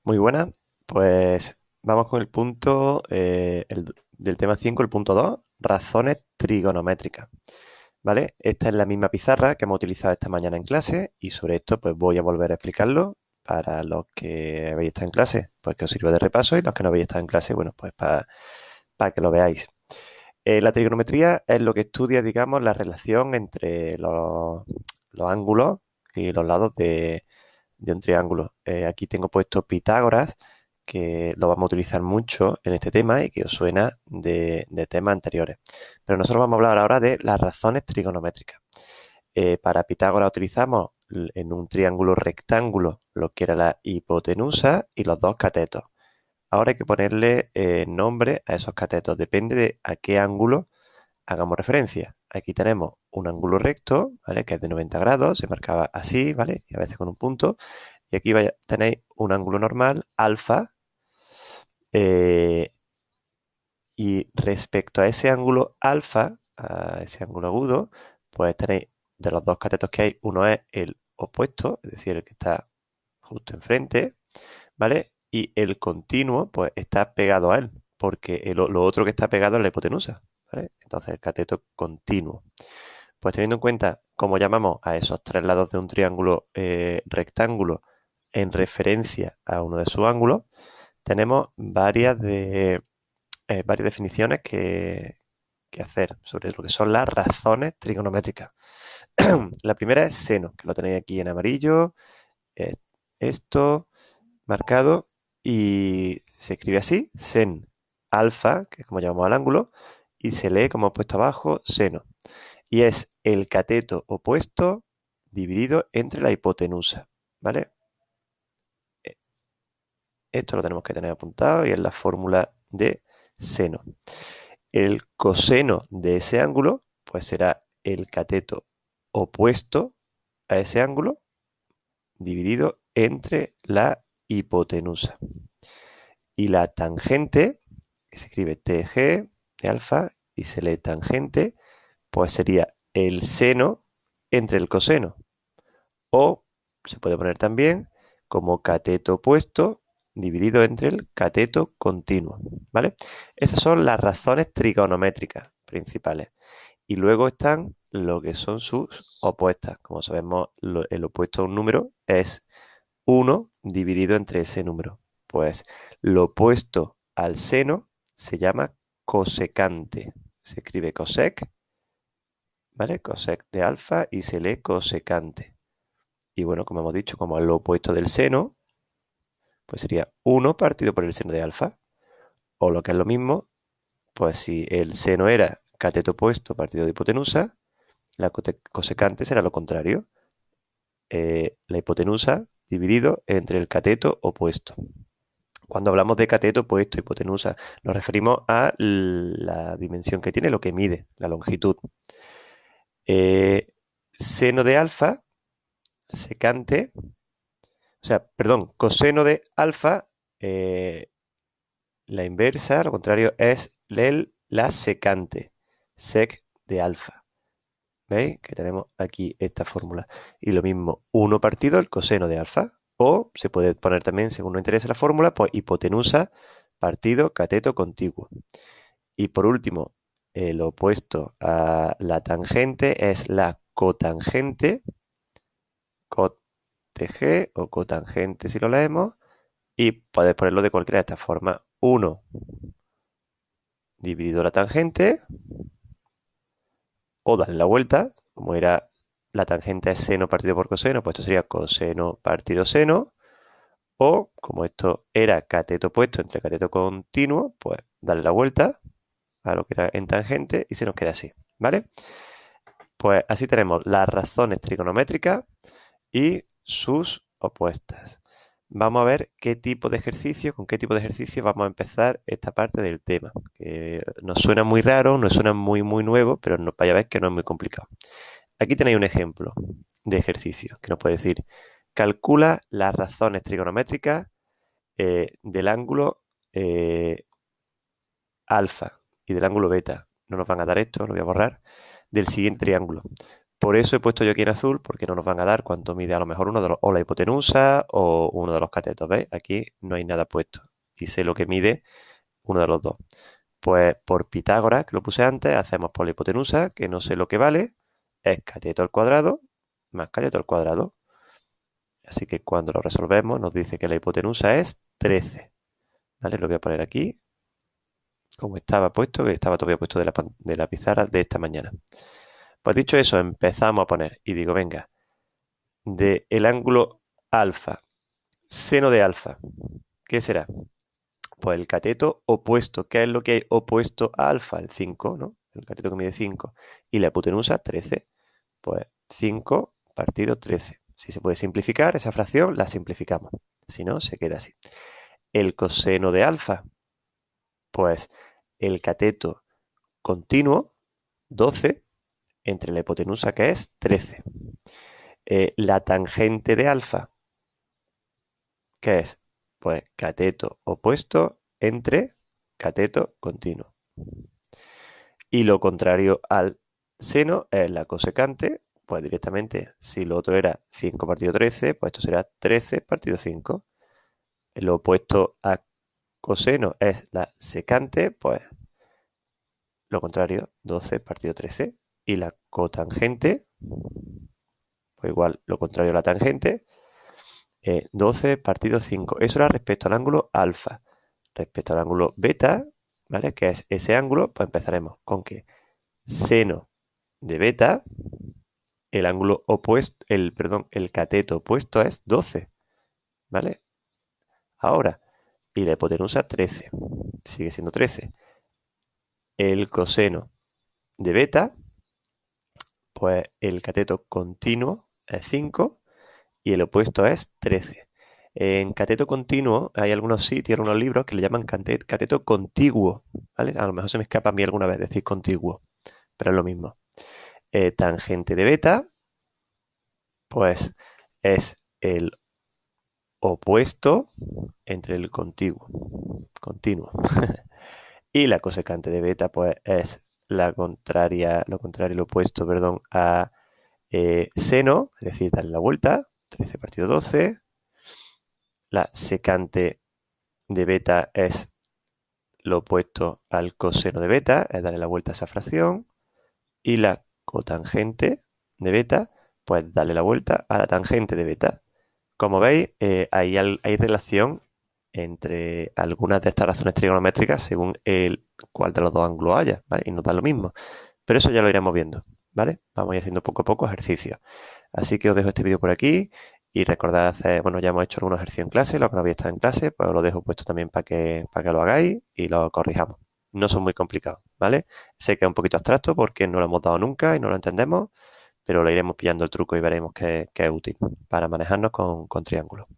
Muy buena. Pues vamos con el punto del tema 5, el punto 2, razones trigonométricas. ¿Vale? Esta es la misma pizarra que hemos utilizado esta mañana en clase y sobre esto pues voy a volver a explicarlo para los que habéis estado en clase, pues que os sirva de repaso y los que no habéis estado en clase, bueno, pues para que lo veáis. La trigonometría es lo que estudia, digamos, la relación entre los ángulos y los lados de un triángulo. Aquí tengo puesto Pitágoras, que lo vamos a utilizar mucho en este tema y que os suena de temas anteriores. Pero nosotros vamos a hablar ahora de las razones trigonométricas. Para Pitágoras utilizamos en un triángulo rectángulo lo que era la hipotenusa y los dos catetos. Ahora hay que ponerle nombre a esos catetos. Depende de a qué ángulo hagamos referencia. Aquí tenemos un ángulo recto, ¿vale? Que es de 90 grados, se marcaba así, ¿vale? Y a veces con un punto. Y aquí tenéis un ángulo normal, alfa, eh, y respecto a ese ángulo alfa, a ese ángulo agudo, pues tenéis de los dos catetos que hay, uno es el opuesto, es decir, el que está justo enfrente, ¿vale? Y el continuo, pues está pegado a él, porque lo otro que está pegado es la hipotenusa, ¿vale? Entonces el cateto continuo. Pues teniendo en cuenta cómo llamamos a esos tres lados de un triángulo rectángulo en referencia a uno de sus ángulos, tenemos varias definiciones que hacer sobre lo que son las razones trigonométricas. La primera es seno, que lo tenéis aquí en amarillo, esto marcado, y se escribe así, sen alfa, que es como llamamos al ángulo, y se lee como he puesto abajo, seno. Y es el cateto opuesto dividido entre la hipotenusa, ¿vale? Esto lo tenemos que tener apuntado y es la fórmula de seno. El coseno de ese ángulo, pues será el cateto opuesto a ese ángulo dividido entre la hipotenusa. Y la tangente, que se escribe TG de alfa y se lee tangente, pues sería el seno entre el coseno. O se puede poner también como cateto opuesto dividido entre el cateto continuo, ¿vale? Esas son las razones trigonométricas principales. Y luego están lo que son sus opuestas. Como sabemos, el opuesto a un número es 1 dividido entre ese número. Pues lo opuesto al seno se llama cosecante. Se escribe cosec, ¿vale? Cosec de alfa y se lee cosecante. Y bueno, como hemos dicho, como es lo opuesto del seno, pues sería 1 partido por el seno de alfa. O lo que es lo mismo, pues si el seno era cateto opuesto partido de hipotenusa, la cosecante será lo contrario. La hipotenusa dividido entre el cateto opuesto. Cuando hablamos de cateto opuesto, hipotenusa, nos referimos a la dimensión que tiene, lo que mide, la longitud. Seno de alfa, secante, o sea, perdón, coseno de alfa, la inversa, lo contrario, es la secante, sec de alfa. ¿Veis? Que tenemos aquí esta fórmula. Y lo mismo, 1 partido el coseno de alfa. O se puede poner también, según nos interese la fórmula, pues hipotenusa partido cateto contiguo. Y por último, lo opuesto a la tangente es la cotangente, cot-tg o cotangente si lo leemos, y podéis ponerlo de cualquiera de estas formas. 1 dividido la tangente, o darle la vuelta, como era la tangente es seno partido por coseno, pues esto sería coseno partido seno, o como esto era cateto opuesto entre cateto continuo, pues darle la vuelta a lo que era en tangente y se nos queda así, ¿vale? Pues así tenemos las razones trigonométricas y sus opuestas. Vamos a ver qué tipo de ejercicio, con qué tipo de ejercicio vamos a empezar esta parte del tema. Que nos suena muy raro, nos suena muy nuevo, pero no, vaya a ver que no es muy complicado. Aquí tenéis un ejemplo de ejercicio que nos puede decir, calcula las razones trigonométricas del ángulo alfa y del ángulo beta. No nos van a dar esto, lo voy a borrar, del siguiente triángulo. Por eso he puesto yo aquí en azul, porque no nos van a dar cuánto mide a lo mejor uno de los, o la hipotenusa o uno de los catetos, ¿veis? Aquí no hay nada puesto y sé lo que mide uno de los dos. Pues por Pitágoras, que lo puse antes, hacemos por la hipotenusa, que no sé lo que vale, es cateto al cuadrado más cateto al cuadrado. Así que cuando lo resolvemos nos dice que la hipotenusa es 13. ¿Vale? Lo voy a poner aquí, como estaba puesto, que estaba todavía puesto de la pizarra de esta mañana. Pues dicho eso, empezamos a poner y digo, venga, del ángulo alfa, seno de alfa, ¿qué será? Pues el cateto opuesto. ¿Qué es lo que hay opuesto a alfa? El 5, ¿no? El cateto que mide 5. Y la hipotenusa, 13. Pues 5 partido 13. Si se puede simplificar esa fracción, la simplificamos. Si no, se queda así. El coseno de alfa, pues el cateto continuo, 12, entre la hipotenusa, que es 13. La tangente de alfa, ¿qué es? Pues cateto opuesto entre cateto continuo. Y lo contrario al seno es la cosecante, pues directamente, si lo otro era 5 partido 13, pues esto será 13 partido 5. Lo opuesto a coseno es la secante, pues lo contrario, 12 partido 13. Y la cotangente, pues igual lo contrario a la tangente, 12 partido 5. Eso era respecto al ángulo alfa. Respecto al ángulo beta, ¿vale? Que es ese ángulo, pues empezaremos con que seno de beta, el ángulo opuesto, el cateto opuesto es 12, ¿vale? Ahora, y la hipotenusa 13, sigue siendo 13. El coseno de beta, pues el cateto continuo es 5 y el opuesto es 13. En cateto continuo hay algunos sitios, algunos libros que le llaman cateto contiguo, ¿vale? A lo mejor se me escapa a mí alguna vez decir contiguo, pero es lo mismo. Tangente de beta, pues es el opuesto entre el continuo. Y la cosecante de beta, pues es la contraria, lo contrario, lo opuesto, perdón, a seno, es decir, darle la vuelta, 13 partido 12. La secante de beta es lo opuesto al coseno de beta, es darle la vuelta a esa fracción. Y la cotangente de beta, pues darle la vuelta a la tangente de beta. Como veis, hay relación entre algunas de estas razones trigonométricas según el cuál de los dos ángulos haya, ¿vale? Y nos da lo mismo. Pero eso ya lo iremos viendo, ¿vale? Vamos a ir haciendo poco a poco ejercicios. Así que os dejo este vídeo por aquí y recordad hacer, bueno, ya hemos hecho algunos ejercicios en clase, lo que no habéis estado en clase, pues os lo dejo puesto también para que lo hagáis y lo corrijamos. No son muy complicados, ¿vale? Sé que es un poquito abstracto porque no lo hemos dado nunca y no lo entendemos, pero le iremos pillando el truco y veremos que es útil para manejarnos con triángulos.